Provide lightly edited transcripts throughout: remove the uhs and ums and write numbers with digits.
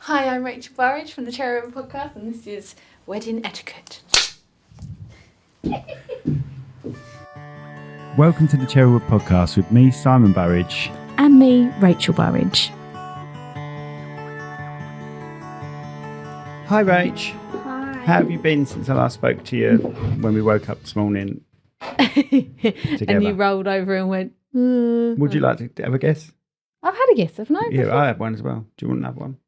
Hi, I'm Rachel Burridge from the Cherrywood Podcast, and this is Wedding Etiquette. Welcome to the Cherrywood Podcast with me, Simon Burridge. And me, Rachel Burridge. Hi, Rach. Hi. How have you been since I last spoke to you when we woke up this morning together? And you rolled over and went, Would you like to have a guess? I've had a guess, haven't I? Yeah, I had one as well. Do you want another one?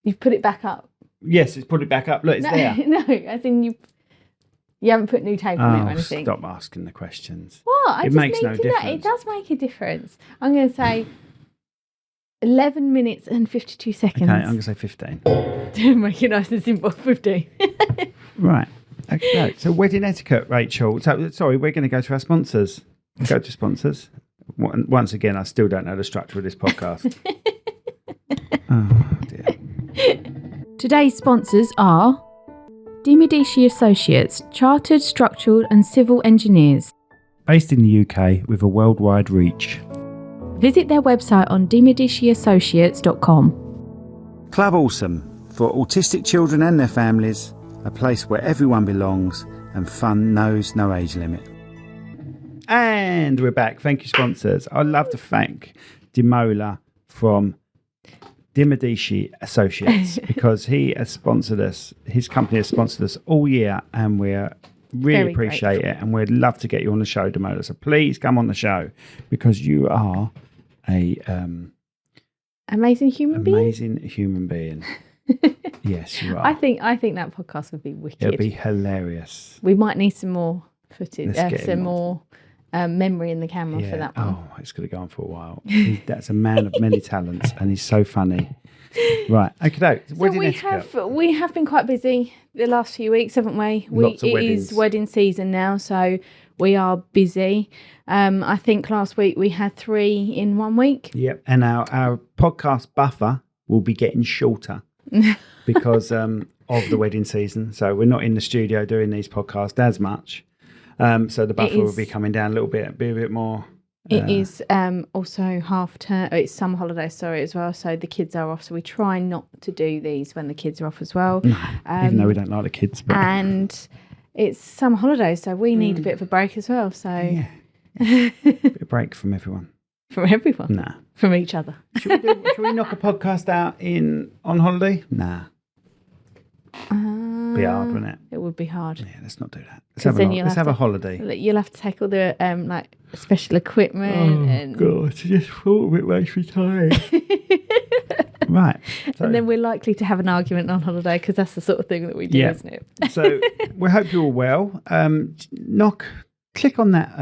You've put it back up. Yes, it's put it back up. Look, it's there. No, as in you haven't put new tape on it or anything. Stop asking the questions. What? It makes no difference. It does make a difference. I'm going to say 11 minutes and 52 seconds. Okay, I'm going to say 15. To make it nice and simple, 15. Right. Okay, so wedding etiquette, Rachel. So, sorry, we're going to go to our sponsors. Go to sponsors. Once again, I still don't know the structure of this podcast. Oh, dear. Today's sponsors are Medici Associates, Chartered Structural and Civil Engineers. Based in the UK with a worldwide reach. Visit their website on demediciassociates.com. Club Awesome, for autistic children and their families, a place where everyone belongs and fun knows no age limit. And we're back. Thank you, sponsors. I'd love to thank Demola from Medici Associates because he has sponsored us. His company has sponsored us all year, and we really appreciate it. And we'd love to get you on the show, Demola. So please come on the show because you are a amazing human being. Yes, you are. I think that podcast would be wicked. It'll be hilarious. We might need some more footage, some more memory in the camera for that one. Oh, it's going to go on for a while. That's a man of many talents, and he's so funny. Right, okay. So we have been quite busy the last few weeks, haven't we? Lots of weddings. It is wedding season now, so we are busy. I think last week we had 3 in 1 week. Yep, and our podcast buffer will be getting shorter because of the wedding season. So we're not in the studio doing these podcasts as much. So the buffer will be coming down a little bit, be a bit more. It is also half term. It's summer holidays, as well. So the kids are off. So we try not to do these when the kids are off as well. Even though we don't like the kids. But. And it's summer holidays, so we need a bit of a break as well. So yeah. A bit of break from everyone. From everyone? Nah. From each other. Should we knock a podcast out on holiday? Nah. Be hard, wouldn't it? It would be hard. Yeah, let's not do that. Let's have a holiday. You'll have to take all the special equipment. And God, just thought of it makes me tired. Right. So, and then we're likely to have an argument on holiday because that's the sort of thing that we do, isn't it? So we hope you're all well. Click on that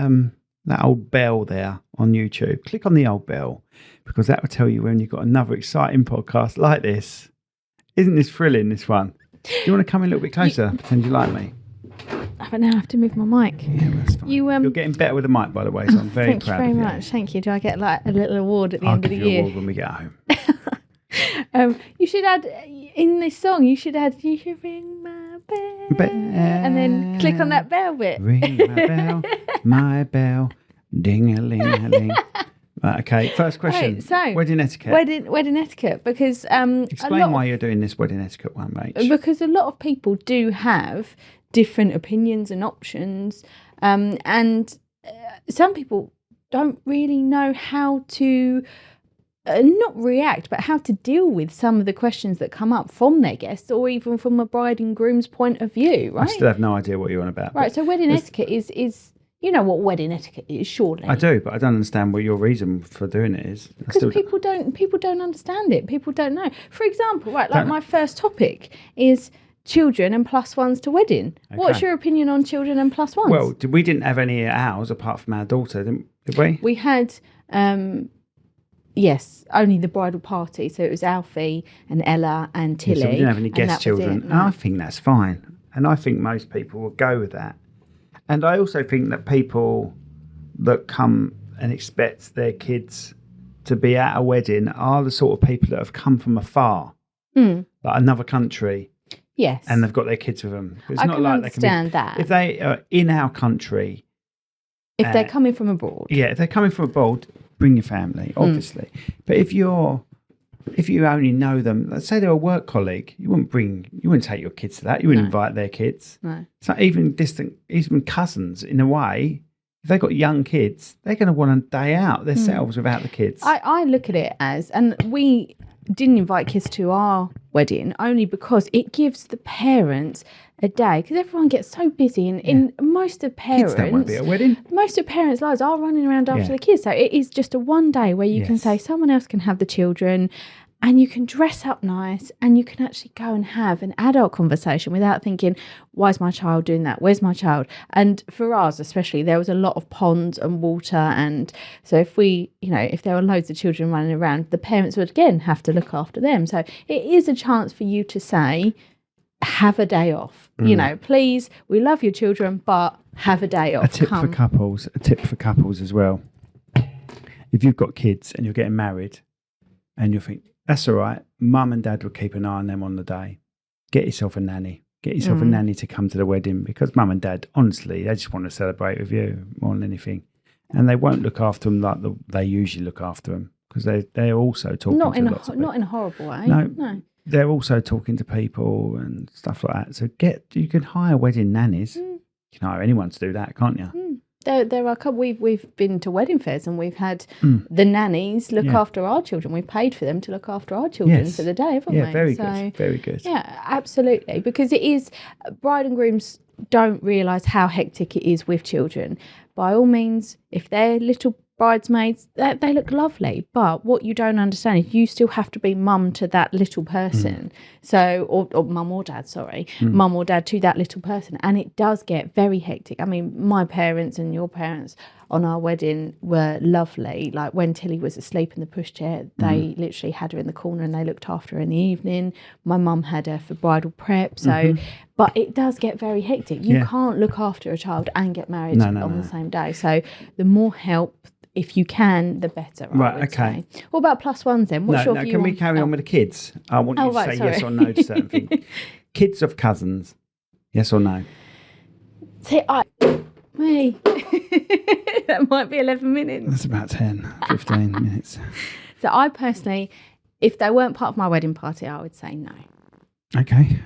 old bell there on YouTube. Click on the old bell because that will tell you when you've got another exciting podcast like this. Isn't this thrilling, this one? Do you want to come in a little bit closer? Pretend you like me. But now I have to move my mic. Yeah, that's fine. You're getting better with the mic, by the way, so I'm very proud of you. Thank you very much. Thank you. Do I get a little award at the end of the year? I'll give you an award when we get home. You should add, in this song, you should ring my bell. And then click on that bell bit. Ring my bell, ding-a-ling-a-ling. Right, okay, first question. Right, so wedding etiquette. Wedding etiquette, because explain why you're doing this wedding etiquette one, Rach. Because a lot of people do have different opinions and options, and some people don't really know how to not react, but how to deal with some of the questions that come up from their guests, or even from a bride and groom's point of view. Right? I still have no idea what you're on about. Right. So wedding etiquette is. You know what wedding etiquette is, surely. I do, but I don't understand what your reason for doing it is. Because people don't understand it. People don't know. For example, my first topic is children and plus ones to wedding. Okay. What's your opinion on children and plus ones? Well, we didn't have any at ours apart from our daughter, did we? We had, yes, only the bridal party. So it was Alfie and Ella and Tilly. Yeah, so we didn't have any guest children. No. I think that's fine. And I think most people will go with that. And I also think that people that come and expect their kids to be at a wedding are the sort of people that have come from afar, like another country. Yes. And they've got their kids with them. It's I not can like understand that. If they are in our country. If they're coming from abroad. Yeah, if they're coming from abroad, bring your family, obviously. But if you're if you only know them, let's say they're a work colleague, you wouldn't take your kids to that. You wouldn't invite their kids. No. So even cousins, in a way, if they've got young kids, they're going to want a day out themselves without the kids. I look at it as, and we didn't invite kids to our wedding only because it gives the parents a day, because everyone gets so busy, and in most of parents, kids don't want to be at a wedding. Most of parents' lives are running around after the kids, so it is just a one day where you can say someone else can have the children, and you can dress up nice, and you can actually go and have an adult conversation without thinking, why is my child doing that? Where's my child? And for ours especially, there was a lot of ponds and water, and so if there were loads of children running around, the parents would again have to look after them. So it is a chance for you to say, have a day off. Please, we love your children, but have a day off. A tip for couples as well. If you've got kids and you're getting married and you think, that's all right, mum and dad will keep an eye on them on the day. Get yourself a nanny. Get yourself a nanny to come to the wedding, because mum and dad, honestly, they just want to celebrate with you more than anything. And they won't look after them like they usually look after them, because they're also talking to lots of people. Not in a horrible way. No. They're also talking to people and stuff like that. So you can hire wedding nannies. You can hire anyone to do that, can't you? There are a couple. We've been to wedding fairs and we've had the nannies look after our children. We've paid for them to look after our children for the day, haven't we? Yeah, very good. Very good. Yeah, absolutely. Because it is, bride and grooms don't realise how hectic it is with children. By all means, if they're little bridesmaids, they look lovely, but what you don't understand is you still have to be mum to that little person. So, or mum or dad, mum or dad to that little person, and it does get very hectic. I mean, my parents and your parents on our wedding were lovely. Like when Tilly was asleep in the pushchair, they literally had her in the corner and they looked after her in the evening. My mum had her for bridal prep. So, but it does get very hectic. You can't look after a child and get married on the same day. So the more help, if you can, the better. I would say. What about plus ones then? What's your view can we carry on with the kids? I want you to say yes or no to certain things. Kids of cousins, yes or no? Me. That might be 11 minutes. That's about 10, 15 minutes. So I personally, if they weren't part of my wedding party, I would say no. Okay.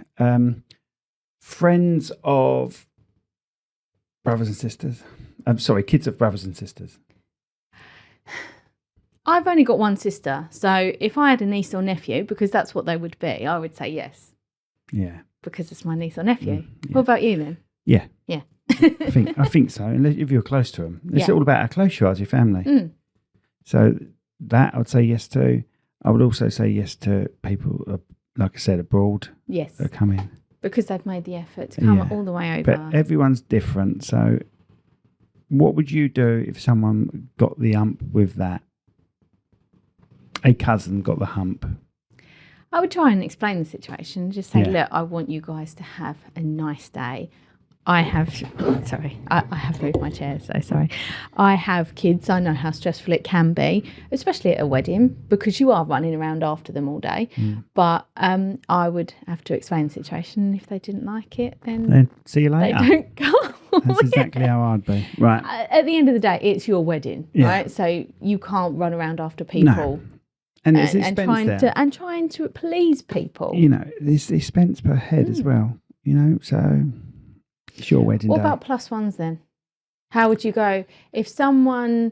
Friends of brothers and sisters. Kids of brothers and sisters. I've only got one sister, so if I had a niece or nephew, because that's what they would be, I would say yes. Yeah. Because it's my niece or nephew. What about you then? Yeah. Yeah. I think so. If you're close to them, it's all about how close you are to your family. So that I would say yes to. I would also say yes to people, like I said, abroad. Yes. That come in because they've made the effort to come all the way over. But everyone's different. So, what would you do if someone got the hump with that? A cousin got the hump. I would try and explain the situation. Just say, look, I want you guys to have a nice day. I have moved my chair, so sorry. I have kids. I know how stressful it can be, especially at a wedding, because you are running around after them all day. But I would have to explain the situation. If they didn't like it, then see you later. They don't come. That's exactly how I'd be. Right. At the end of the day, it's your wedding, right? So you can't run around after people. No. And there's expense trying to please people. There's expense per head as well. So it's your wedding day. What about plus ones then? How would you go if someone,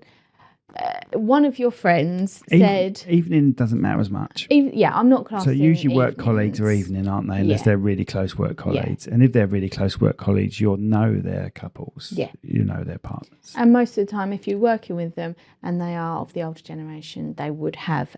one of your friends said... Evening doesn't matter as much. I'm not classing. So usually work colleagues are evening, aren't they? Unless they're really close work colleagues. And if they're really close work colleagues, you'll know their couples. Yeah. You know their partners. And most of the time, if you're working with them and they are of the older generation, they would have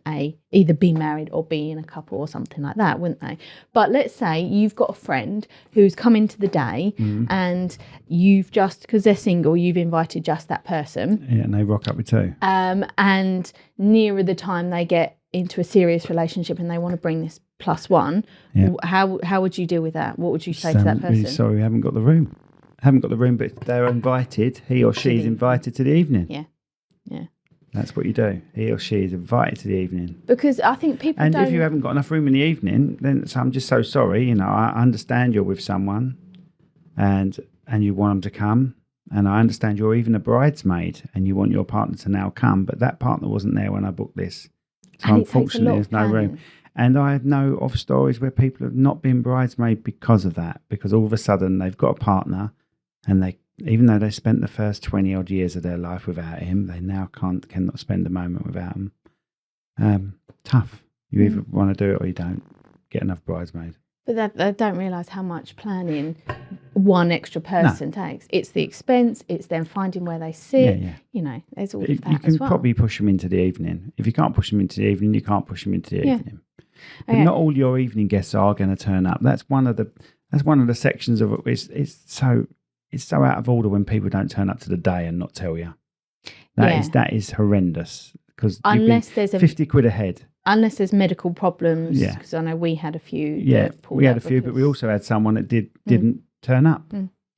either be married or be in a couple or something like that, wouldn't they? But let's say you've got a friend who's come into the day and you've just, because they're single, you've invited just that person. Yeah, and they rock up with two. And nearer the time they get into a serious relationship and they want to bring this plus one, how would you deal with that? What would you say to that person? Really sorry, we haven't got the room. But they're invited. He or she is invited to the evening. Yeah. That's what you do. He or she is invited to the evening. Because I think people don't... And if you haven't got enough room in the evening, then I'm just so sorry. I understand you're with someone and you want them to come. And I understand you're even a bridesmaid and you want your partner to now come. But that partner wasn't there when I booked this. So And it takes a unfortunately, lot there's of no room. planning. And I know of stories where people have not been bridesmaid because of that, because all of a sudden they've got a partner, and they, even though they spent the first 20 odd years of their life without him, they now cannot spend a moment without him. Tough. You either want to do it or you don't. Get another bridesmaid. But they don't realise how much planning one extra person takes. It's the expense. It's them finding where they sit. Yeah. You know, there's all But of that you can as well. probably push them into the evening. If you can't push them into the evening, you can't push them into the evening. But Okay. not all your evening guests are going to turn up. That's one of the sections of it. It's so out of order when people don't turn up to the day and not tell you. That is horrendous, because unless there's £50 ahead. Unless there's medical problems, Yeah. because I know we had a few. Yeah, we had a few, but we also had someone that didn't turn up,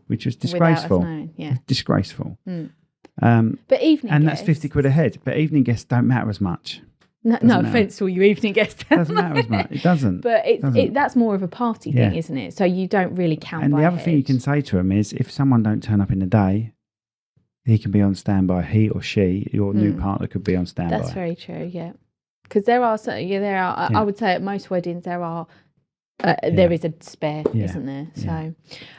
which was disgraceful. Without us knowing, yeah. Disgraceful. But evening and guests, that's £50 ahead. But evening guests don't matter as much. No matter. offence to all you evening guests. Doesn't matter as much. It doesn't. But that's more of a party thing, isn't it? So you don't really count. And by the other head. thing you can say to them is, if someone don't turn up in the day, he can be on standby. He or she, your new partner, could be on standby. That's very true. Yeah. Because there are. I would say at most weddings there are. There is a spare, isn't there? So,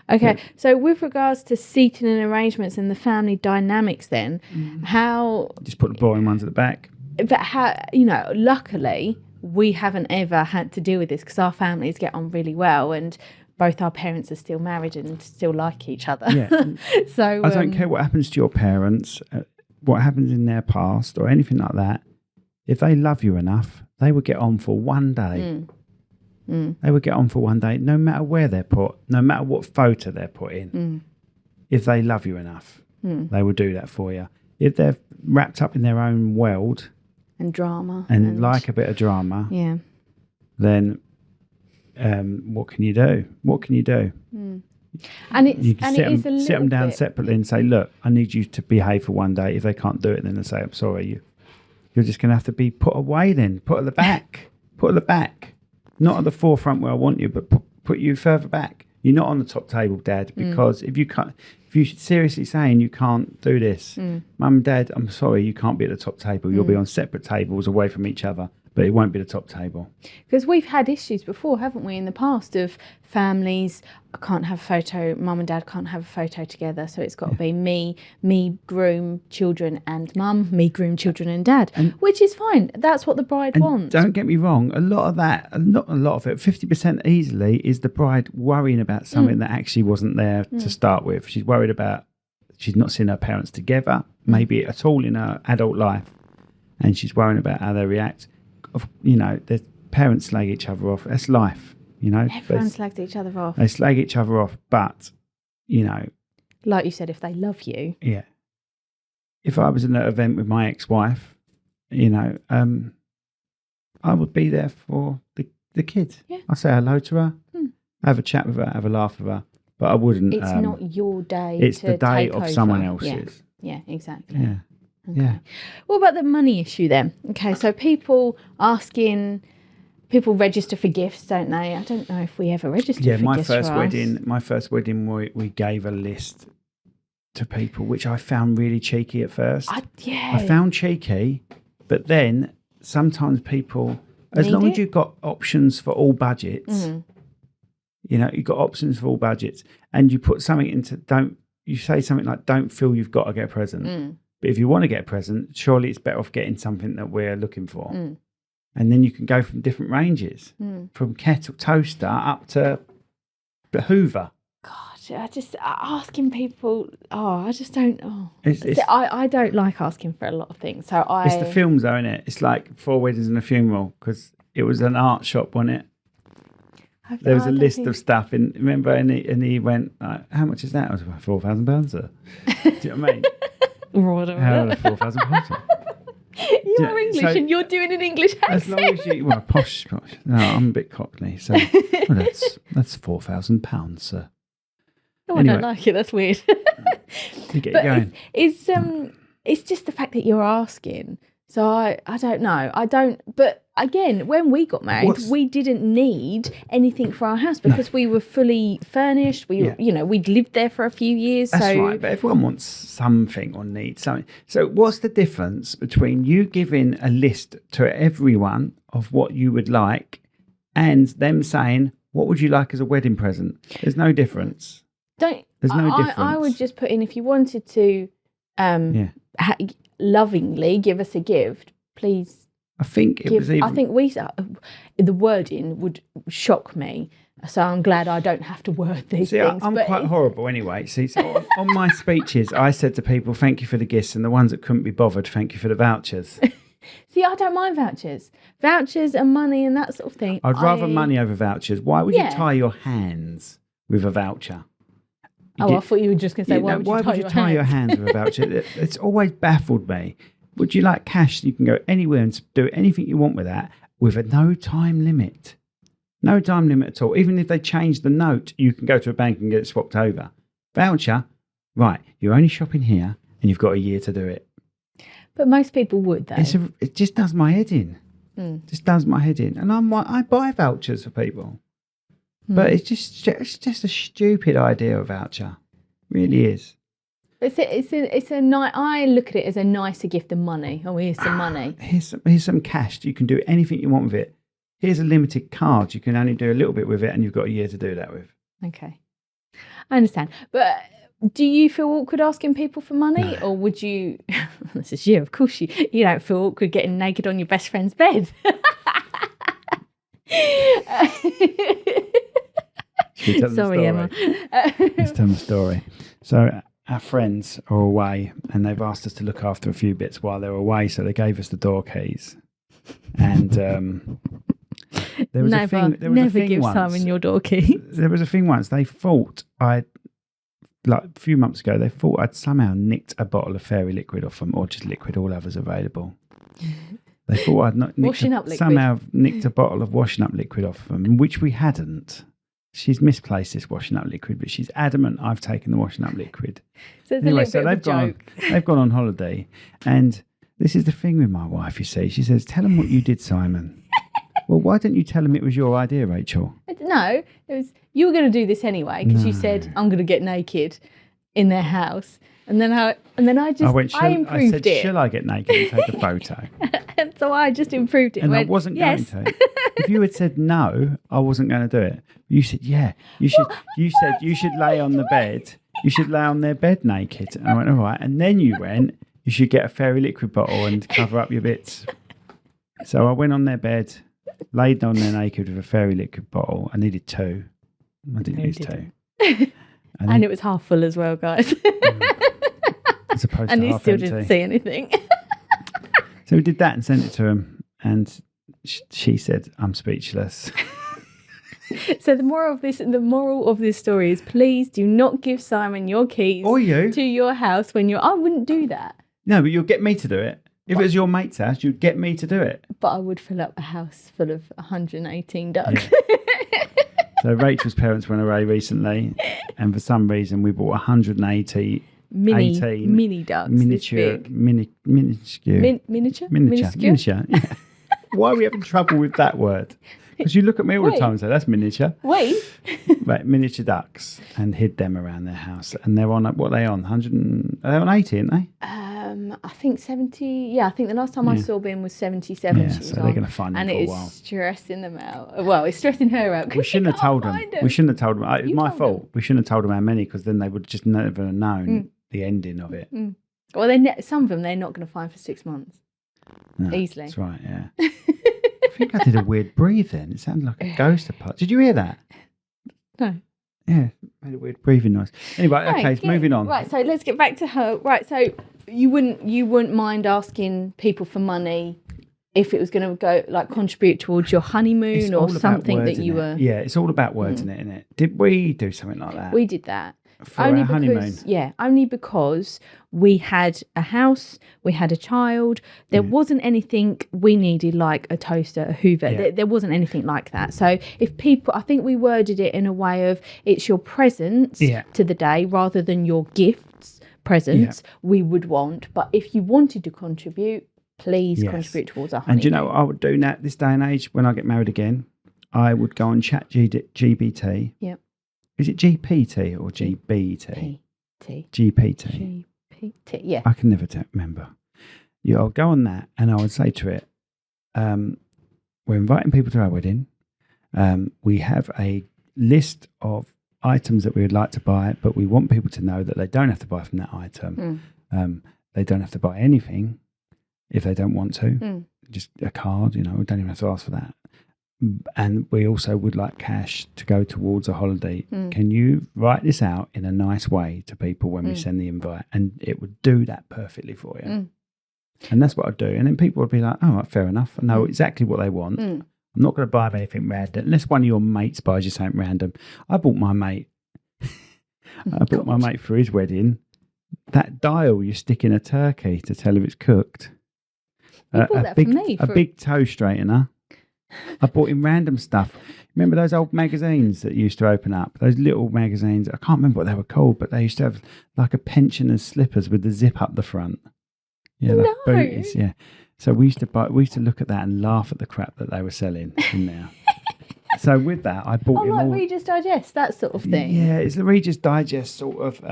okay. So with regards to seating and arrangements and the family dynamics, then how? Just put the boring ones at the back. But how? Luckily we haven't ever had to deal with this because our families get on really well, and both our parents are still married and still like each other. Yeah. So I don't care what happens to your parents, what happens in their past or anything like that. If they love you enough, they will get on for one day. They would get on for one day, no matter where they're put, no matter what photo they're put in. If they love you enough, they will do that for you. If they're wrapped up in their own world and drama and like a bit of drama, then what can you do? What can you do? And you can sit them down separately and say, look, I need you to behave for one day. If they can't do it, then they say, I'm sorry, you're just going to have to be put away then, put at the back, put at the back. Not at the forefront where I want you, but put you further back. You're not on the top table, Dad, because if you're seriously saying you can't do this, Mum and Dad, I'm sorry, you can't be at the top table. You'll be on separate tables away from each other, but it won't be the top table. Because we've had issues before, haven't we, in the past of families, I can't have a photo, Mum and Dad can't have a photo together, so it's got to be me, groom, children and Mum, me, groom, children and Dad, which is fine. That's what the bride wants. Don't get me wrong, a lot of that, not a lot of it, 50% easily is the bride worrying about something that actually wasn't there to start with. She's worried about, she's not seen her parents together, maybe at all in her adult life, and she's worrying about how they react. The parents slag each other off. That's life, Everyone slags each other off. They slag each other off, but, like you said, if they love you. Yeah. If I was in an event with my ex-wife, I would be there for the kids. Yeah. I'd say hello to her, have a chat with her, have a laugh with her, but I wouldn't. It's not your day. It's the day take of over. someone else's. Yeah, exactly. Yeah. Okay. Yeah. What about the money issue then? Okay, so people register for gifts, don't they? I don't know if we ever registered for my gifts first for wedding. us. My first wedding, we gave a list to people, which I found really cheeky at first. I found cheeky, but then sometimes people, as long as you've got options for all budgets, you've got options for all budgets, and you put something you say something like, don't feel you've got to get a present. But if you want to get a present, surely it's better off getting something that we're looking for. And then you can go from different ranges, from kettle toaster up to the Hoover. God, I just asking people. I just don't. I don't like asking for a lot of things. So it's the films, though, isn't it? It's like 4 weddings and a funeral, because it was an art shop, wasn't it? There was a list of stuff, and remember, and he went, how much is that? I was like, £4,000, sir. Do you know what I mean? How old are £4,000? You're English and you're doing an English accent. As long as you, posh. No, I'm a bit cockney, so that's £4,000, sir. Oh, anyway. I don't like it. That's weird. You get going. It's just the fact that you're asking. So I don't know. But again, when we got married, we didn't need anything for our house because we were fully furnished. We'd lived there for a few years. That's right. But everyone wants something or needs something. So what's the difference between you giving a list to everyone of what you would like and them saying, what would you like as a wedding present? There's no difference. There's no difference. I would just put in, if you wanted to lovingly give us a gift, please. I think the wording would shock me, so I'm glad I don't have to word these things. I'm quite horrible anyway. See, so on my speeches, I said to people, "Thank you for the gifts," and the ones that couldn't be bothered, "Thank you for the vouchers." See, I don't mind vouchers and money and that sort of thing. I'd rather money over vouchers. Why would you tie your hands with a voucher? I thought you were just going to say, why would you tie your hands with a voucher? It's always baffled me. Would you like cash? You can go anywhere and do anything you want with that with a no time limit. No time limit at all. Even if they change the note, you can go to a bank and get it swapped over. Voucher, right, you're only shopping here and you've got a year to do it. But most people would, though. It just does my head in. Just does my head in. And I buy vouchers for people. But it's just a stupid idea of voucher. It really is. I look at it as a nicer gift than money. Oh, here's some money. Here's some cash. You can do anything you want with it. Here's a limited card. You can only do a little bit with it, and you've got a year to do that with. Okay, I understand. But do you feel awkward asking people for money, or would you? This is you, of course. You don't feel awkward getting naked on your best friend's bed. Sorry, Emma. Let's tell them the story. So our friends are away and they've asked us to look after a few bits while they're away. So they gave us the door keys. And there was a thing. Never give Simon your door keys. There was a thing once. They thought a few months ago, they thought I'd somehow nicked a bottle of fairy liquid off them, or just liquid, all others available. They thought I'd not somehow nicked a bottle of washing up liquid off them, which we hadn't. She's misplaced this washing up liquid, but she's adamant I've taken the washing up liquid. So it's anyway, so they've gone on holiday, and this is the thing with my wife. You see, she says, "Tell them what you did, Simon." Well, why didn't you tell them it was your idea, Rachel? No, it was you were going to do this anyway because you said I'm going to get naked in their house, and then I improved I said, it. "Shall I get naked and take a photo?" And so I just improved it. And I wasn't going to. If you had said no, I wasn't going to do it. You said, yeah, you should. You said you should lay on the bed. You should lay on their bed naked. And I went, all right. And then you went, you should get a fairy liquid bottle and cover up your bits. So I went on their bed, laid on there naked with a fairy liquid bottle. I needed two. I didn't use two. And it was half full as well, guys. As opposed to and he half still empty. didn't see anything. So we did that and sent it to him. And she said, I'm speechless. So the moral of this story is, please do not give Simon your keys to your house when I wouldn't do that. No, but you'll get me to do it. If it was your mate's house, you'd get me to do it. But I would fill up a house full of 118 ducks. Yeah. So Rachel's parents went away recently, and for some reason we bought 180 mini ducks. Miniature. Yeah. Why are we having trouble with that word? Because you look at me all the time and say, that's miniature. Wait. Right, miniature ducks, and hid them around their house. And they're on, what are they on? Are they on 80, aren't they? I think 70. Yeah, I think the last time I saw Ben was 77. Yeah, so they're going to find them for a while. And it is stressing them out. Well, it's stressing her out. We shouldn't have told them. We shouldn't have told them. It's my fault. We shouldn't have told them how many, because then they would just never have known the ending of it. Well, some of them they're not going to find for 6 months. No, easily. That's right, yeah. I think I did a weird breathe then. It sounded like a ghost apart. Did you hear that? No. Yeah, made a weird breathing noise. Anyway, okay, moving on. Right, so let's get back to her. Right, so you wouldn't mind asking people for money if it was going to go contribute towards your honeymoon or something that you were. Yeah, it's all about words, isn't it? Did we do something like that? We did that. For our honeymoon. Only because we had a house, we had a child. There wasn't anything we needed like a toaster, a Hoover. Yeah. There wasn't anything like that. So if people, I think we worded it in a way of it's your presents to the day rather than your presents we would want. But if you wanted to contribute, please Yes. contribute towards our And honeymoon. you know what I would do now this day and age when I get married again? I would go on ChatGPT. Yep. Is it GPT or GBT? GPT. GPT. Yeah. I can never remember. Yeah, I'll go on that and I would say to it, we're inviting people to our wedding. We have a list of items that we would like to buy, but we want people to know that they don't have to buy from that item. They don't have to buy anything if they don't want to. Just a card, we don't even have to ask for that. And we also would like cash to go towards a holiday. Can you write this out in a nice way to people when we send the invite? And it would do that perfectly for you. And that's what I'd do. And then people would be like, oh, fair enough. I know exactly what they want. I'm not going to buy them anything random. Unless one of your mates buys you something random. I bought my mate for his wedding that dial you stick in a turkey to tell if it's cooked. You bought that for me. A big toe straightener. I bought him random stuff. Remember those old magazines that used to open up? Those little magazines. I can't remember what they were called, but they used to have like a pensioner's slippers with the zip up the front. Yeah, like booties. Yeah. So we used to look at that and laugh at the crap that they were selling in there. So with that, I bought him all. Reader's Digest, that sort of thing. Yeah, it's the Reader's Digest sort of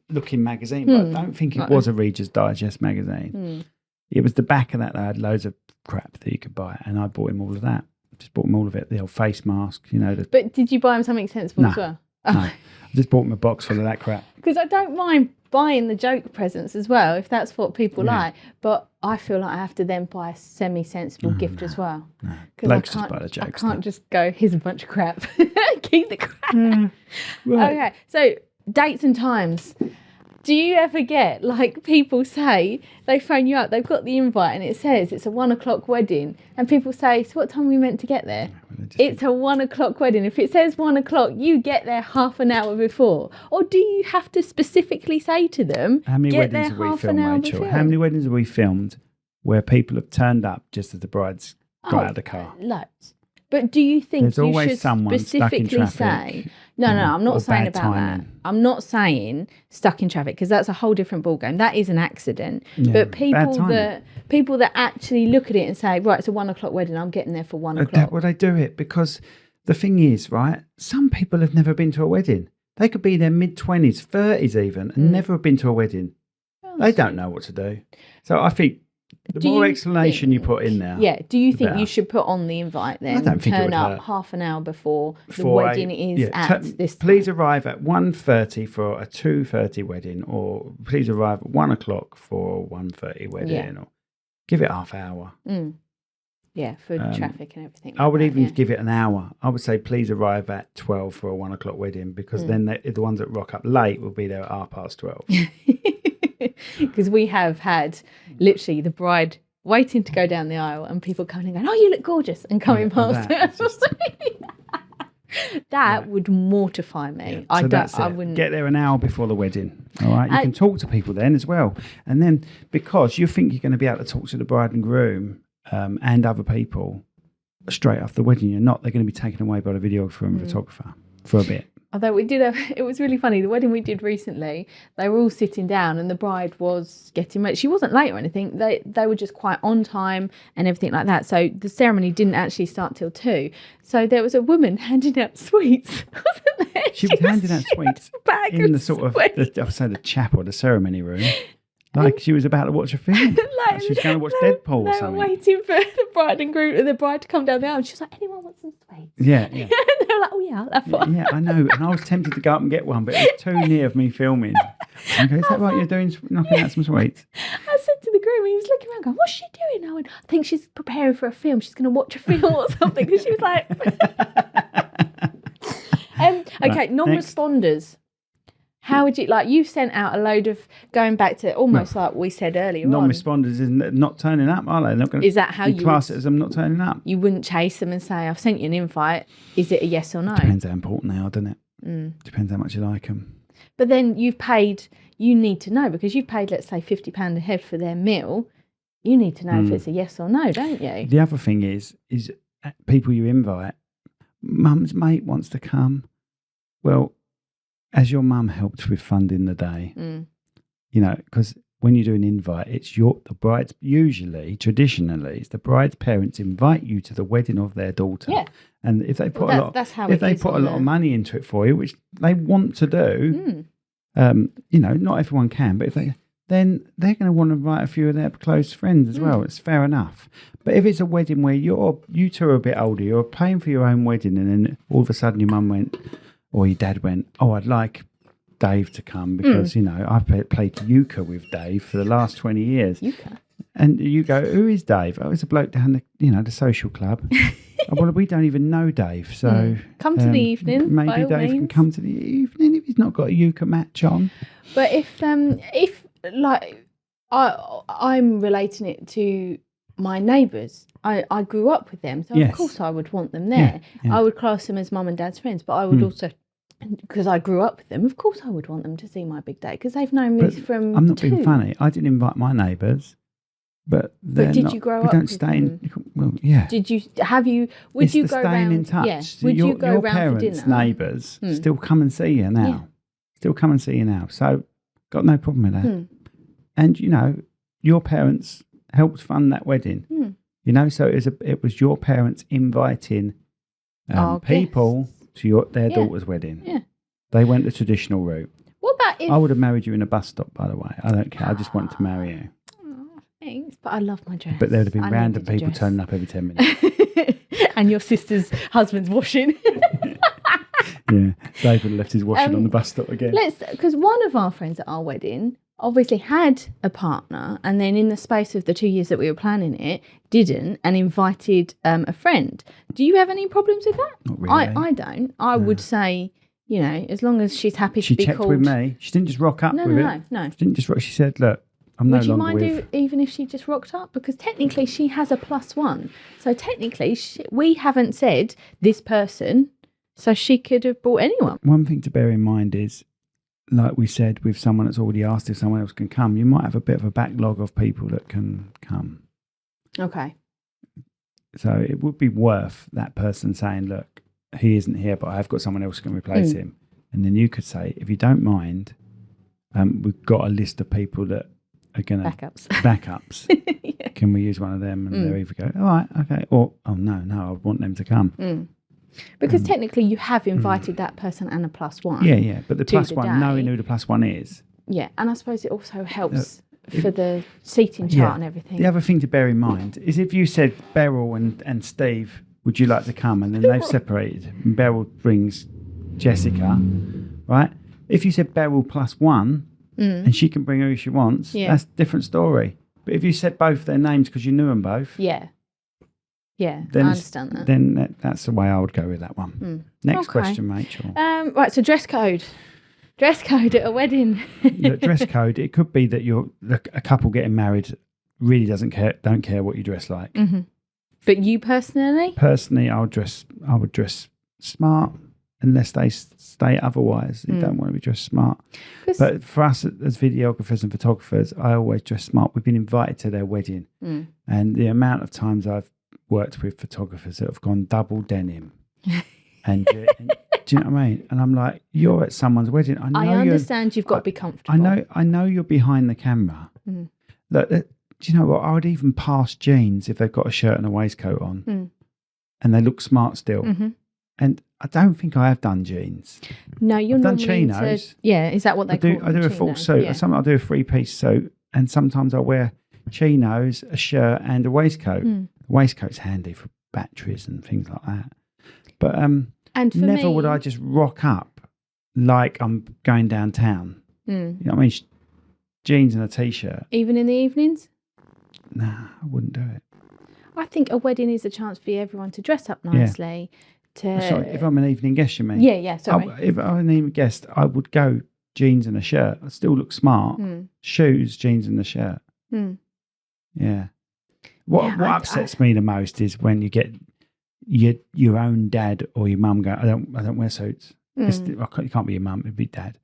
looking magazine, but I don't think it was a Reader's Digest magazine. It was the back of that had loads of crap that you could buy, and I bought him all of that. Just bought him all of it, the old face mask, But did you buy him something sensible as well? No, I just bought him a box full of that crap. Because I don't mind buying the joke presents as well, if that's what people like. But I feel like I have to then buy a semi-sensible gift as well. No. Because just buy the joke I can't just go, here's a bunch of crap. Keep the crap. Right. Okay, so dates and times. Do you ever get, like, people say, they phone you up, they've got the invite and it says it's a 1 o'clock wedding, and people say, so what time are we meant to get there? It's a 1 o'clock wedding. If it says 1 o'clock, you get there half an hour before. Or do you have to specifically say to them, how many get weddings there have we half filmed, an hour Rachel? before? How many weddings have we filmed where people have turned up just as the bride's got out of the car? Loads. But do you think There's you always should someone stuck in specifically traffic, say, no, I'm not or saying bad about that. timing. I'm not saying stuck in traffic, because that's a whole different ballgame. That is an accident. Yeah, but bad people that actually look at it and say, right, it's a 1 o'clock wedding, I'm getting there for 1 o'clock. Well, they do it because the thing is, right, some people have never been to a wedding. They could be in their mid-20s, 30s even, and never have been to a wedding. They don't know what to do. So I think the more explanation you put in there. Yeah. Do you think better. you should put on the invite then? I don't think it turn would up hurt. half an hour before the wedding is at this time. Please arrive at 1:30 for a 2:30 wedding, or please arrive at 1 o'clock for a 1:30 wedding, or give it half hour. Yeah, for traffic and everything. I would even give it an hour. I would say please arrive at 12 for a 1 o'clock wedding, because then the ones that rock up late will be there at 12:30. Because we have had literally the bride waiting to go down the aisle and people coming and going, oh, you look gorgeous, and coming past that would mortify me. Yeah. I wouldn't get there an hour before the wedding. All right, you can talk to people then as well, and then because you think you're going to be able to talk to the bride and groom and other people straight after the wedding, you're not. They're going to be taken away by the videographer and photographer for a bit. Although it was really funny. The wedding we did recently, they were all sitting down and the bride was getting ready. She wasn't late or anything. They were just quite on time and everything like that. So the ceremony didn't actually start till 2. So there was a woman handing out sweets, wasn't there? She was handing out sweets in the sort of, the chapel, the ceremony room. Like she was about to watch a film. Like she was going to watch Deadpool or something. They were waiting for the bride to come down the aisle. And she was like, anyone want some sweets? Yeah. And they were like, oh yeah, I'll have one. Yeah, I know. And I was tempted to go up and get one, but it was too near of me filming. Okay, is that right? You're doing knocking out some sweets? I said to the groom, he was looking around going, what's she doing? I went, I think she's preparing for a film. She's going to watch a film or something. Because she was like... okay, non-responders. How would you, you've sent out a load of, going back to almost like we said earlier on. Non-responders is not turning up, are they? Not going is that how you class it as them not turning up? You wouldn't chase them and say, I've sent you an invite. Is it a yes or no? Depends how important they are, doesn't it? Depends how much you like them. But then you need to know, because you've paid, let's say, £50 a head for their meal. You need to know if it's a yes or no, don't you? The other thing is people you invite, mum's mate wants to come. Well, as your mum helped with funding the day, because when you do an invite, it's the bride's, traditionally, it's the bride's parents invite you to the wedding of their daughter. Yeah. And if they put a lot of money into it for you, which they want to do, not everyone can, but then they're going to want to invite a few of their close friends as well. It's fair enough. But if it's a wedding where you two are a bit older, you're paying for your own wedding, and then all of a sudden your mum went, or your dad went, oh, I'd like Dave to come because, I've played euchre with Dave for the last 20 years. Euchre? And you go, who is Dave? Oh, it's a bloke down the social club. Well, we don't even know Dave, so... Come to the evening, maybe Dave can come to the evening if he's not got a euchre match on. But if I'm relating it to my neighbours. I grew up with them, so of course I would want them there. Yeah. I would class them as mum and dad's friends, but I would also, because I grew up with them, of course I would want them to see my big day, because they've known me from I'm not being funny. I didn't invite my neighbours, but did you grow up with them? Well, yeah. Did you Would you go staying round? in touch. Yeah. So Would you go your round for parents' dinner? neighbours still come and see you now. Yeah. Still come and see you now. So got no problem with that. And your parents helped fund that wedding. So it was your parents inviting people to their daughter's wedding. Yeah. They went the traditional route. What about if... I would have married you in a bus stop, by the way. I don't care. I just wanted to marry you. Oh, thanks. But I love my dress. But there would have been random people turning up every 10 minutes. And your sister's husband's washing. Yeah. David left his washing on the bus stop again. Because one of our friends at our wedding obviously had a partner, and then in the space of the 2 years that we were planning it, didn't, and invited a friend. Do you have any problems with that? Not really. I don't. I would say, as long as she's happy to be called. She checked with me. She didn't just rock up with it. No. She didn't just rock. She said, look, I'm no longer with... Would you mind even if she just rocked up? Because technically she has a +1. So technically we haven't said this person, so she could have brought anyone. One thing to bear in mind is, like we said, with someone that's already asked if someone else can come, you might have a bit of a backlog of people that can come. Okay. So it would be worth that person saying, look, he isn't here, but I've got someone else who can replace him. And then you could say, if you don't mind, we've got a list of people that are going to... Backups. Yeah. Can we use one of them? And they'll either go, all right, okay. Or, oh, no, I want them to come. Because technically you have invited that person and a +1. Yeah. But the +1, knowing who the +1 is. Yeah, and I suppose it also helps for the seating chart and everything. The other thing to bear in mind is if you said Beryl and Steve, would you like to come? And then they've separated. And Beryl brings Jessica, right? If you said Beryl +1 and she can bring who she wants, that's a different story. But if you said both their names because you knew them both. Yeah, I understand that. Then that's the way I would go with that one. Next question, Rachel. Right, so dress code. Dress code at a wedding. Dress code, it could be that a couple getting married really don't care what you dress like. But you personally? Personally, I would dress smart unless they state otherwise. You don't want to be dressed smart. But for us as videographers and photographers, I always dress smart. We've been invited to their wedding. And the amount of times I've worked with photographers that have gone double denim. And do you know what I mean? And I'm like, you're at someone's wedding. I understand you've got to be comfortable. I know you're behind the camera. Look, do you know what? I would even pass jeans if they've got a shirt and a waistcoat on and they look smart still. And I don't think I have done jeans. No, you're not. I've done chinos. Is that what they call them? I do a full suit. Yeah. Sometimes I do a 3-piece suit, and sometimes I wear chinos, a shirt and a waistcoat. The waistcoat's handy for batteries and things like that. But and never would I just rock up like I'm going downtown. You know what I mean? Jeans and a t-shirt. Even in the evenings? Nah, I wouldn't do it. I think a wedding is a chance for everyone to dress up nicely. Sorry, if I'm an evening guest, you mean? Yeah, sorry. If I'm an evening guest, I would go jeans and a shirt. I still look smart. Shoes, jeans and a shirt. Yeah. What upsets me the most is when you get your own dad or your mum go, I don't wear suits. You can't be your mum, it'd be dad.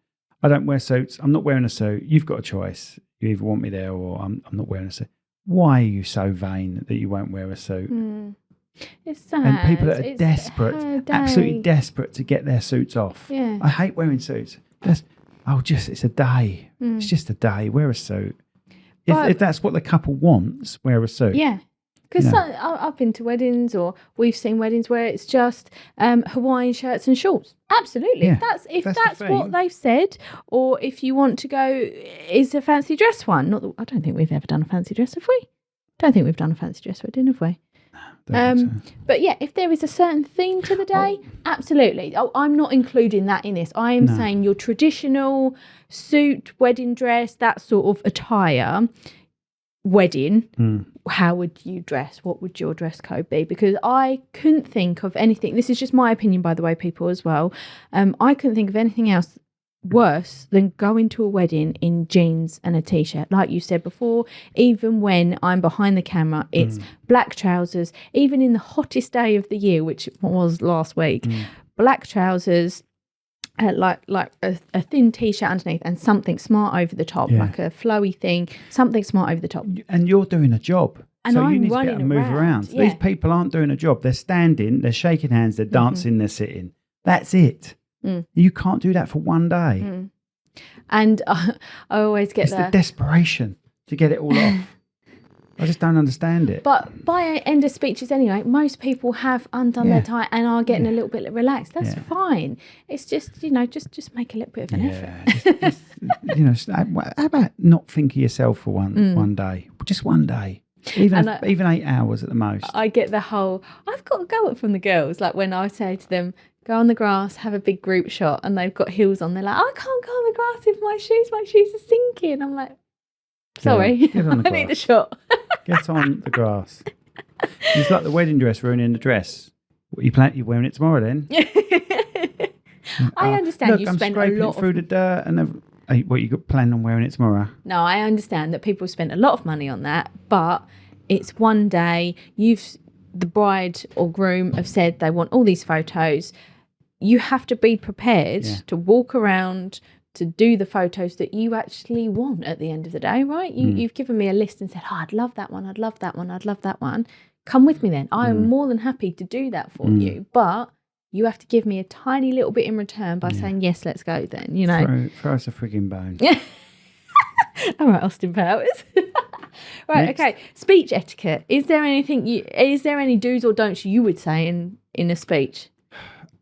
I don't wear suits. I'm not wearing a suit. You've got a choice. You either want me there or I'm not wearing a suit. Why are you so vain that you won't wear a suit? It's sad. And people that are desperate, absolutely desperate to get their suits off. Yeah. I hate wearing suits. It's a day. It's just a day. Wear a suit. if that's what the couple wants, wear a suit. Yeah. Because I've been to weddings, or we've seen weddings where it's just Hawaiian shirts and shorts. Absolutely. Yeah, If that's that's the what thing. they've said, or if you want to go, is a fancy dress one. Not that, I don't think we've ever done a fancy dress, have we? Don't think we've done a fancy dress wedding, have we? Don't think so. But yeah, if there is a certain theme to the day, absolutely. Oh, I'm not including that in this. I am saying your traditional suit, wedding dress, that sort of attire, wedding, how would you dress? What would your dress code be? Because I couldn't think of anything. This is just my opinion, by the way, people, as well. I couldn't think of anything else worse than going to a wedding in jeans and a t-shirt. Like you said before, even when I'm behind the camera, it's black trousers. Even in the hottest day of the year, which was last week, black trousers, like a thin t-shirt underneath and something smart over the top, like a flowy thing, something smart over the top. And you're doing a job. And so I'm you need to be running able to move around. Yeah. These people aren't doing a job. They're standing, they're shaking hands, they're dancing, they're sitting. That's it. You can't do that for one day. And I always get the desperation to get it all off. I just don't understand it. But by end of speeches anyway, most people have undone their tie and are getting a little bit relaxed. That's fine. It's just, just make a little bit of an effort. How about not think of yourself for one day? Just one day. Even 8 hours at the most. I get the whole, I've got to go up from the girls. Like when I say to them, go on the grass, have a big group shot, and they've got heels on. They're like, I can't go on the grass with my shoes are sinking. I'm like, sorry, get on the I need a shot. Get on the grass. It's like the wedding dress ruining the dress. What, you're wearing it tomorrow then? I understand look, you I'm spent a scraping lot it through the dirt and what you got planning on wearing it tomorrow? No, I understand that people spent a lot of money on that, but it's one day. The bride or groom have said they want all these photos. You have to be prepared to walk around to do the photos that you actually want at the end of the day, right? You've given me a list and said, I'd love that one, I'd love that one, I'd love that one. Come with me then. I am more than happy to do that for you, but you have to give me a tiny little bit in return by saying, yes, let's go then, Throw us a frigging bone. All right, Austin Powers. Right, Next. okay. Speech etiquette. Is there any do's or don'ts you would say in a speech?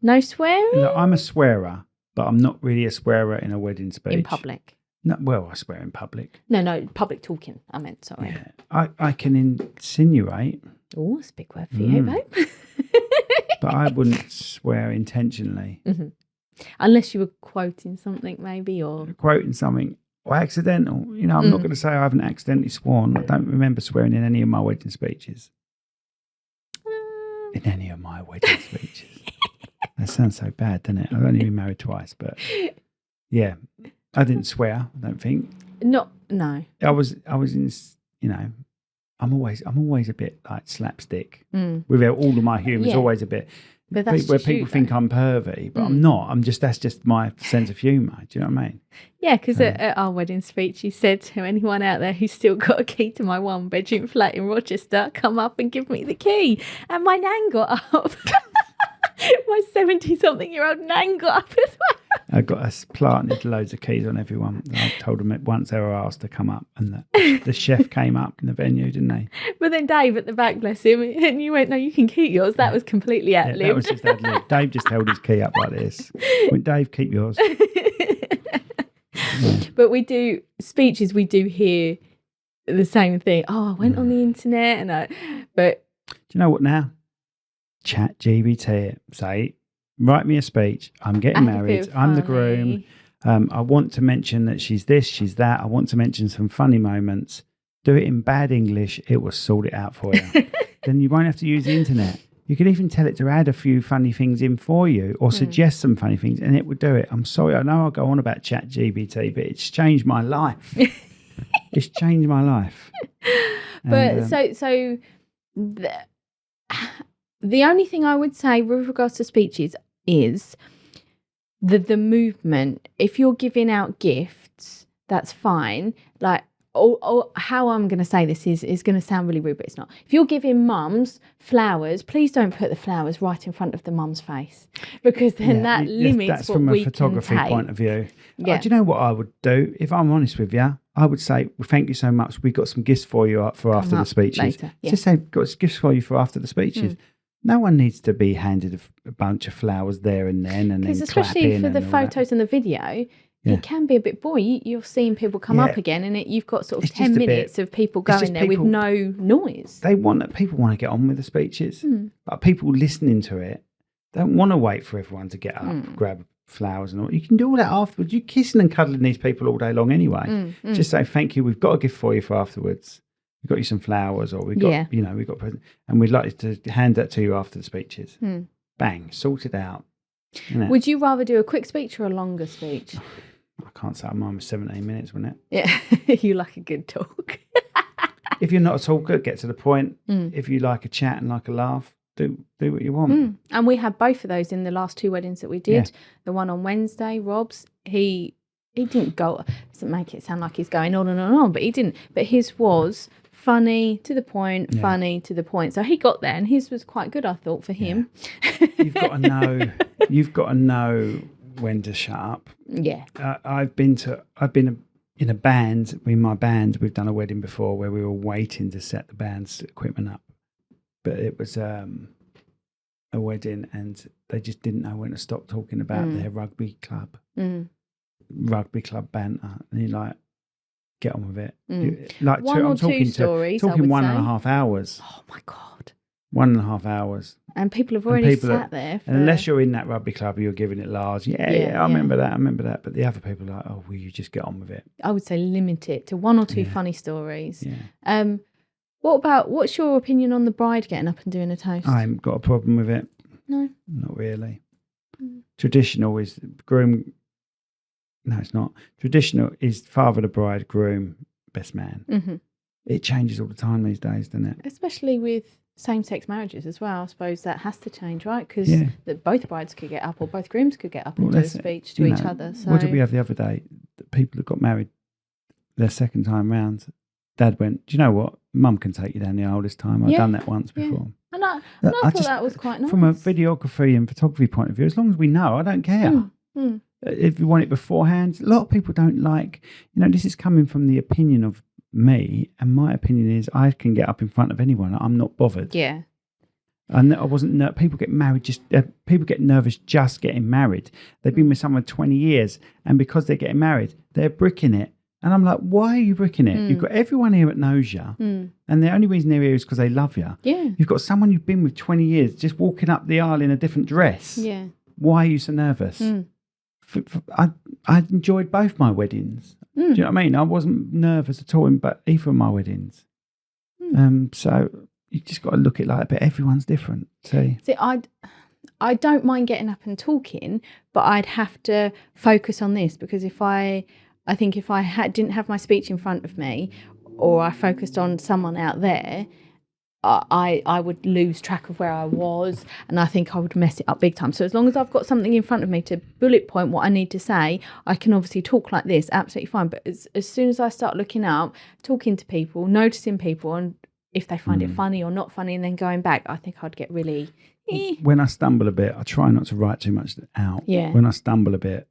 No swearing? Look, I'm a swearer, but I'm not really a swearer in a wedding speech. In public? No, well, I swear in public. No, public talking, I meant, sorry. Yeah. I can insinuate. Oh, that's a big word for you, babe. But I wouldn't swear intentionally. Mm-hmm. Unless you were quoting something maybe, or... Quoting something, or accidental. I'm not going to say I haven't accidentally sworn. I don't remember swearing in any of my wedding speeches. In any of my wedding speeches. That sounds so bad, doesn't it? I've only been married twice, but yeah, I didn't swear. I don't think. No. I was in. I'm always a bit like slapstick. With all of my humour, it's always a bit. But that's where just people think I'm pervy, but I'm not. That's just my sense of humour. Do you know what I mean? Yeah, because at our wedding speech, you said to anyone out there who's still got a key to my 1-bedroom flat in Rochester, come up and give me the key. And my nan got up. My 70-something-year-old nan got up as well. I got us planted loads of keys on everyone. I told them that once they were asked to come up, and the chef came up in the venue, didn't they? But then Dave at the back, bless him, and you went, no, you can keep yours. That was completely ad-libbed. That was just ad-libbed. Dave just held his key up like this. Went, Dave, keep yours. But we do hear the same thing. Oh, I went on the internet but do you know what now? Chat GBT it. Say, write me a speech. I'm getting married. I'm the groom. I want to mention that she's this, she's that. I want to mention some funny moments. Do it in bad English. It will sort it out for you. Then you won't have to use the internet. You could even tell it to add a few funny things in for you or suggest some funny things, and it would do it. I'm sorry. I know I'll go on about Chat GBT, but it's changed my life. It's changed my life. But the only thing I would say with regards to speeches is the movement. If you're giving out gifts, that's fine. Like, or how I'm going to say this is going to sound really rude, but it's not. If you're giving mums flowers, please don't put the flowers right in front of the mum's face, because then that limits that's what from a we photography can take. point of view. Yeah. Do you know what I would do? If I'm honest with you, I would say, well, thank you so much. We've got some gifts for you for after the speeches. Later. Yeah. Just say, got some gifts for you for after the speeches. No one needs to be handed a bunch of flowers there and then, and then especially for the photos that. and the video, it can be a bit boring. You're seeing people come up again, and you've got sort of 10 minutes of people going there with no noise. People want to get on with the speeches, but people listening to it don't want to wait for everyone to get up, grab flowers and all. You can do all that afterwards. You're kissing and cuddling these people all day long anyway. Just say, thank you, we've got a gift for you for afterwards. We've got you some flowers, or we've got, we've got a present, and we'd like to hand that to you after the speeches. Bang, sort it out. Would you rather do a quick speech or a longer speech? I can't say mine was 17 minutes, wasn't it? Yeah, you like a good talk. If you're not a talker, get to the point. If you like a chat and like a laugh, do what you want. And we had both of those in the last 2 weddings that we did. The one on Wednesday, Rob's, he didn't go, doesn't make it sound like he's going on and on, but he didn't. But his was funny to the point, funny to the point. So he got there, and his was quite good, I thought, for him. You've got to know when to shut up. Yeah. I've been in a band. In my band, we've done a wedding before where we were waiting to set the band's equipment up, but it was a wedding, and they just didn't know when to stop talking about their rugby club banter, and you're like, get on with it. I'm talking stories, talking 1.5 hours. Oh my God. 1.5 hours. And people have already sat there. And unless you're in that rugby club, you're giving it large. I remember that. But the other people are like, oh, will you just get on with it? I would say limit it to 1 or 2 funny stories. Yeah. What's your opinion on the bride getting up and doing a toast? I haven't got a problem with it. No. Not really. Traditional is groom. No, it's not. Traditional is father of the bride, groom, best man. It changes all the time these days, doesn't it? Especially with same-sex marriages as well. I suppose that has to change, right? Because both brides could get up, or both grooms could get up and do a speech to each other. So. What did we have the other day? The people that got married their second time round, Dad went, do you know what? Mum can take you down the aisle this time. I've done that once before. And I thought that was quite nice. From a videography and photography point of view, as long as we know, I don't care. If you want it beforehand, a lot of people don't like, this is coming from the opinion of me, and my opinion is I can get up in front of anyone. I'm not bothered. Yeah. And I wasn't. People get married. People get nervous just getting married. They've been with someone 20 years, and because they're getting married, they're bricking it. And I'm like, why are you bricking it? You've got everyone here that knows you, and the only reason they're here is because they love you. Yeah. You've got someone you've been with 20 years just walking up the aisle in a different dress. Yeah. Why are you so nervous? I enjoyed both my weddings. Do you know what I mean? I wasn't nervous at all in either of my weddings. So you just got to look at it like that, but everyone's different. See, I don't mind getting up and talking, but I'd have to focus on this, because if I didn't have my speech in front of me, or I focused on someone out there, I would lose track of where I was, and I think I would mess it up big time. So as long as I've got something in front of me to bullet point what I need to say, I can obviously talk like this, absolutely fine. But as soon as I start looking up, talking to people, noticing people, and if they find it funny or not funny, and then going back, I think I'd get really... When I stumble a bit, I try not to write too much out. Yeah. When I stumble a bit,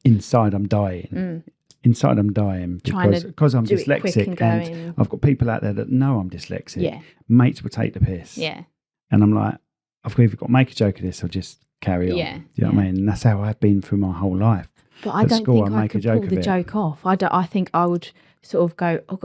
inside I'm dying. Inside I'm dying because I'm dyslexic, and I've got people out there that know I'm dyslexic. Yeah. Mates will take the piss. Yeah. And I'm like, I've either got to make a joke of this or just carry on. Yeah. Do you know what I mean? And that's how I've been through my whole life. But I don't think I could pull the joke off. I think I would sort of go, oh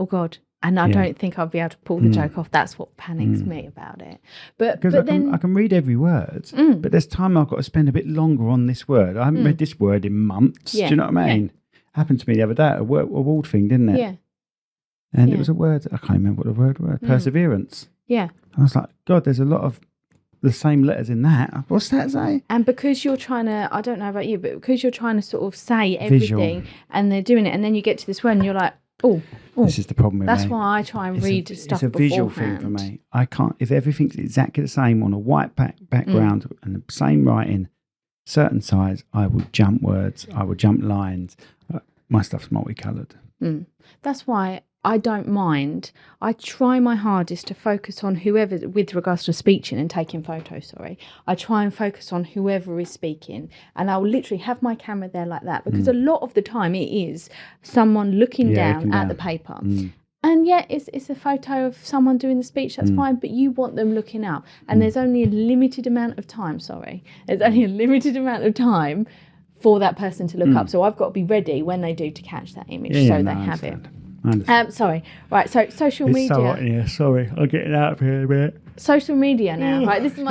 God. And I don't think I'd be able to pull the joke off. That's what panics me about it. But I can read every word, but there's time I've got to spend a bit longer on this word. I haven't read this word in months. Yeah. Do you know what I mean? Happened to me the other day at a award thing, didn't it? Yeah. And it was a word, I can't remember what the word was, perseverance. Yeah. I was like, God, there's a lot of the same letters in that. What's that say? And because you're trying to, I don't know about you, but because you're trying to sort of say everything and they're doing it, and then you get to this word and you're like, oh. This is the problem with That's me. why I try and read stuff beforehand. It's a visual thing for me. I can't, if everything's exactly the same on a white background and the same writing, certain size, I will jump words, I will jump lines. My stuff's multicoloured. That's why I don't mind. I try my hardest to focus on whoever, with regards to speaking and taking photos, I try and focus on whoever is speaking, and I'll literally have my camera there like that, because a lot of the time it is someone looking down at the paper. And yeah, it's a photo of someone doing the speech, that's fine, but you want them looking up. And there's only a limited amount of time, there's only a limited amount of time for that person to look up. So I've got to be ready when they do to catch that image, they have it. Sorry. Right, so social media. Sorry, I'm getting out of here a bit. Social media now, right? This is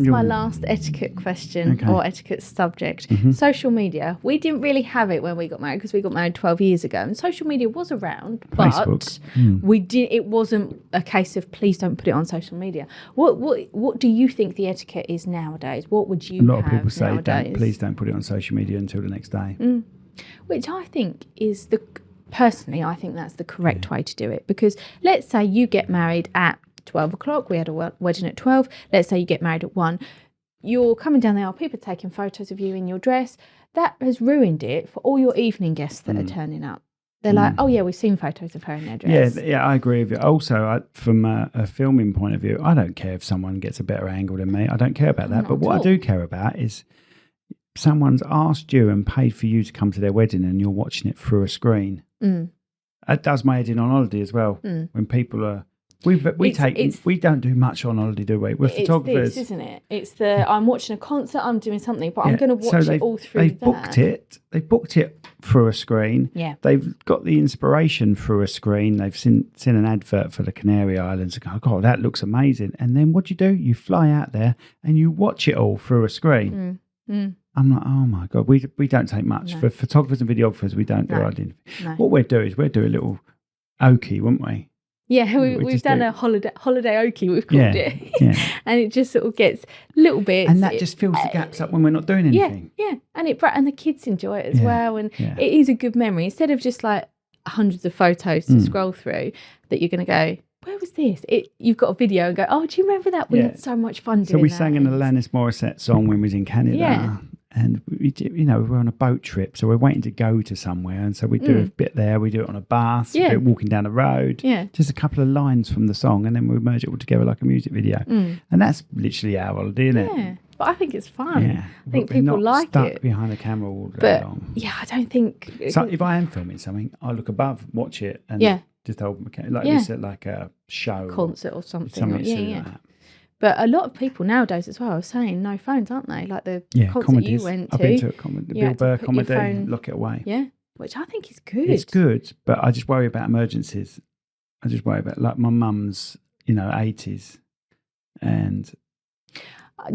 my last etiquette question or etiquette subject. Social media. We didn't really have it when we got married, because we got married 12 years ago, and social media was around, but it wasn't a case of please don't put it on social media. What do you think the etiquette is nowadays? What would you have nowadays? A lot of people say please don't put it on social media until the next day. Which I think is personally, I think that's the correct way to do it, because let's say you get married at 12 o'clock, we had a wedding at 12, let's say you get married at 1, you're coming down the aisle, people are taking photos of you in your dress, that has ruined it for all your evening guests that are turning up. They're like, oh yeah, we've seen photos of her in their dress. Yeah, I agree with you. Also, from a filming point of view, I don't care if someone gets a better angle than me, I don't care about that, but what I do care about is someone's asked you and paid for you to come to their wedding and you're watching it through a screen. That does my head in on holiday as well. When people are, we don't do much on holiday, do we? We're photographers, it's this, isn't it? It's I'm watching a concert, I'm doing something, but I'm going to watch it all through. They've booked it through a screen. Yeah, they've got the inspiration through a screen. They've seen an advert for the Canary Islands and go, oh God, that looks amazing. And then what do? You fly out there and you watch it all through a screen. I'm like, oh my God, we don't take much. For photographers and videographers, we don't do anything. What we'll do is we'll do a little okie, won't we? Yeah, we've done a holiday okie, we've called it. Yeah. And it just sort of gets little bits. And that just fills the gaps up when we're not doing anything. Yeah. And the kids enjoy it as well. And it is a good memory. Instead of just like hundreds of photos to scroll through, that you're going to go, where was this? You've got a video and go, oh, do you remember that? We had so much fun doing that. So we sang an Alanis Morissette song when we was in Canada. Yeah. And we were on a boat trip, so we're waiting to go to somewhere, and so we do a bit there. We do it on a bus, a bit walking down the road, just a couple of lines from the song, and then we merge it all together like a music video. And that's literally our holiday, isn't it? Yeah, but I think it's fun. Yeah. I think people like it. Not stuck behind a camera all day long. Yeah, I don't think. So if I am filming something, I look above, watch it, and just hold my camera like this at like a show, concert or something. Like that. But a lot of people nowadays as well are saying no phones, aren't they? Like the concert comedies. You went to. I've been to a comedy, the Bill Burr comedy, lock it away. Yeah, which I think is good. It's good, but I just worry about emergencies. I just worry about, like, my mum's, 80s. And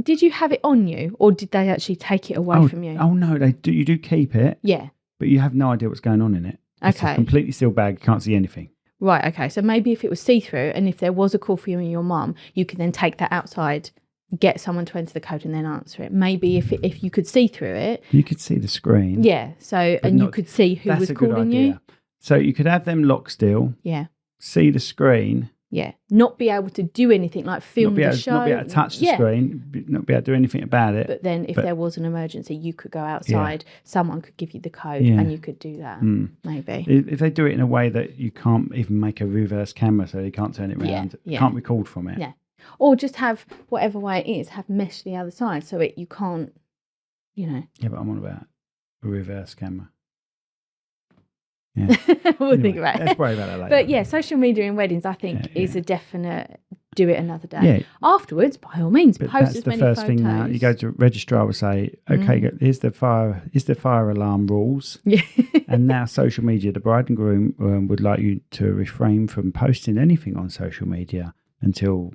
did you have it on you, or did they actually take it away from you? Oh, no, they do. You do keep it. Yeah. But you have no idea what's going on in it. It's a completely sealed bag. You can't see anything. Right, okay. So maybe if it was see-through, and if there was a call for you and your mum, you could then take that outside, get someone to enter the code and then answer it. Maybe if you could see through it. You could see the screen. Yeah, you could see who was calling you. So you could have them locked still. Yeah. See the screen. Yeah. Not be able to do anything like film the show. Not be able to touch the screen. Not be able to do anything about it. But then if there was an emergency, you could go outside. Someone could give you the code and you could do that. Maybe. If they do it in a way that you can't even make a reverse camera, so you can't turn it around, can't record from it. Yeah. Or just have, whatever way it is, have mesh the other side so you can't, Yeah, but I'm on about a reverse camera. Yeah. We'll think about it. Let's worry about that later. But yeah, social media in weddings, I think, is a definite do it another day. Yeah. Afterwards, by all means, post as many photos. That's the first thing now. You go to registrar, will say, okay, here's the fire alarm rules. Yeah. And now social media, the bride and groom would like you to refrain from posting anything on social media until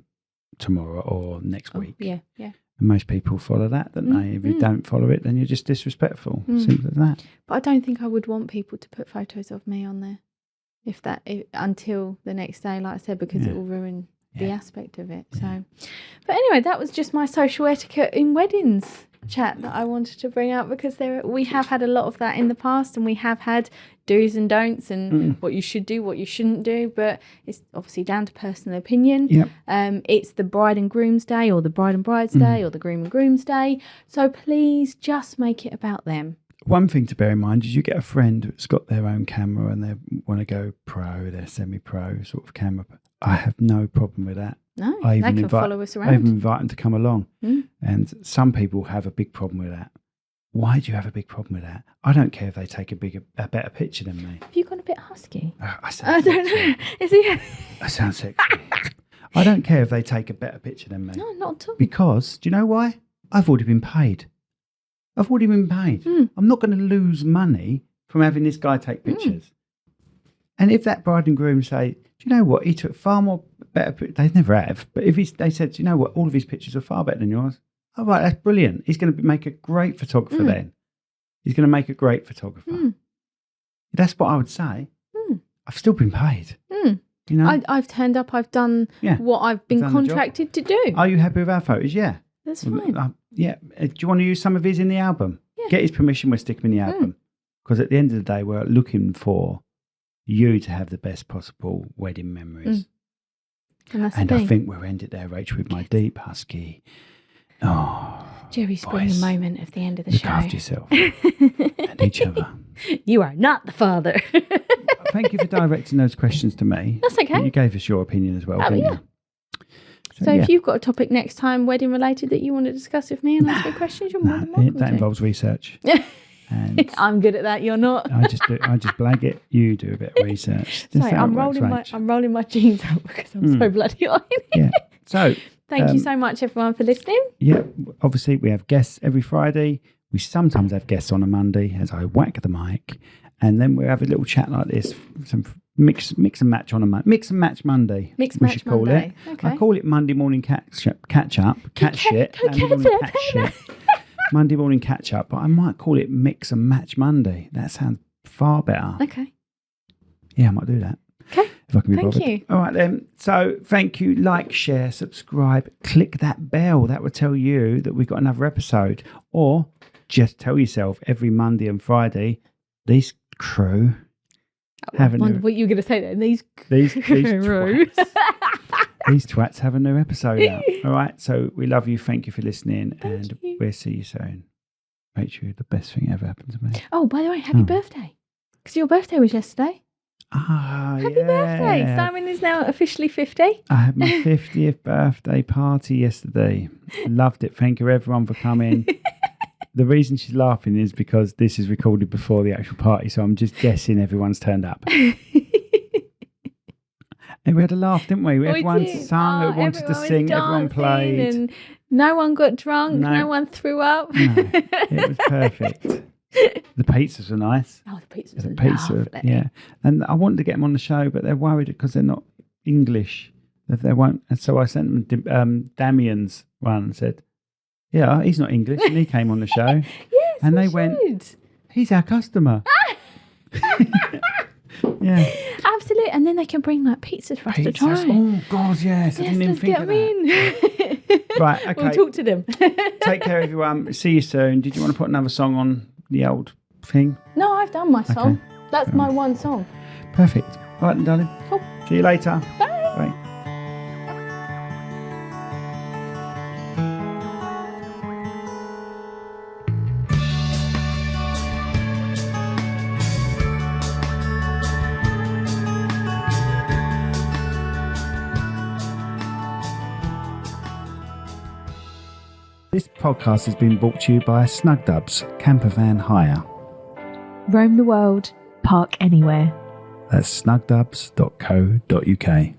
tomorrow or next week. Yeah, yeah. And most people follow that, don't they? If you don't follow it, then you're just disrespectful. Simple as that. But I don't think I would want people to put photos of me on there until the next day, like I said, because it will ruin the aspect of it. So, but anyway, that was just my social etiquette in weddings chat that I wanted to bring up, because we have had a lot of that in the past, and we have had do's and don'ts and what you should do, what you shouldn't do, but it's obviously down to personal opinion. Yep. It's the bride and groom's day, or the bride and bride's day, or the groom and groom's day, so please just make it about them. one thing to bear in mind is you get a friend that's got their own camera and they want to go pro, they're semi-pro sort of camera. I have no problem with that. No, they can follow us around. I even invite them to come along. Mm. And some people have a big problem with that. Why do you have a big problem with that? I don't care if they take a better picture than me. Have you gone a bit husky? I don't know. Is he? I sound sexy. I don't care if they take a better picture than me. No, not at all. Because, do you know why? I've already been paid. Mm. I'm not going to lose money from having this guy take pictures. And if that bride and groom say, do you know what? He took far more better pictures. They never have. But if they said, do you know what? All of his pictures are far better than yours. Oh, right, that's brilliant. He's going to make a great photographer then. He's going to make a great photographer. That's what I would say. I've still been paid. You know? I've turned up. I've done what I've been contracted to do. Are you happy with our photos? Yeah. That's fine. Yeah. Do you want to use some of his in the album? Yeah. Get his permission, we'll stick him in the album. Because at the end of the day, we're looking for you to have the best possible wedding memories. And I think we'll end it there, Rachel, with my deep, husky... Oh, Jerry Spring, the moment of the end of the show. Look after yourself and each other. You are not the father. Thank you for directing those questions to me. That's okay. You gave us your opinion as well, didn't you? So if you've got a topic next time, wedding related, that you want to discuss with me and ask me questions, you're more than welcome that to. involves research. And I'm good at that. You're not. I just blag it. You do a bit of research. Sorry, I'm rolling my jeans up because I'm so bloody on. Yeah. So. Thank you so much, everyone, for listening. Yeah, obviously we have guests every Friday. We sometimes have guests on a Monday as I whack the mic, and then we have a little chat like this. Some mix and match on a Monday. Mix and match Monday. Mix and match call Monday. it. Okay. I call it Monday morning catch up. Monday morning catch up. But I might call it Mix and Match Monday. That sounds far better. Okay. Yeah, I might do that. Okay. If I can be bothered. Thank you. All right then. So thank you. Like, share, subscribe, click that bell. That will tell you that we've got another episode. Or just tell yourself every Monday and Friday, these crew I wonder what you were going to say then. These twats have a new episode out. All right. So we love you. Thank you for listening. And we'll see you soon. Rachel, the best thing ever happened to me. Oh, by the way, happy birthday. Because your birthday was yesterday. Happy birthday. Simon is now officially 50. I had my 50th birthday party yesterday. Loved it. Thank you everyone for coming. The reason she's laughing is because this is recorded before the actual party, so I'm just guessing everyone's turned up. And we had a laugh, didn't we? Everyone sung, who wanted to sing, everyone played. And no one got drunk, no one threw up. No, it was perfect. The pizzas were nice. Oh, the pizzas were lovely. Yeah. And I wanted to get them on the show, but they're worried because they're not English. That they won't. And so I sent them Damien's one and said, yeah, he's not English. And he came on the show. Yes, and they went, he's our customer. Yeah. Absolutely. And then they can bring like pizzas for us to try. Oh, God, yes. I didn't even think of that. Right, okay. We'll talk to them. Take care, everyone. See you soon. Did you want to put another song on the old thing? No, I've done my song. Okay. That's my one song. Perfect. All right then, darling. Cool. See you later. Bye. Bye. This podcast has been brought to you by Snug Dubs Camper Van Hire. Roam the world, park anywhere. That's snugdubs.co.uk.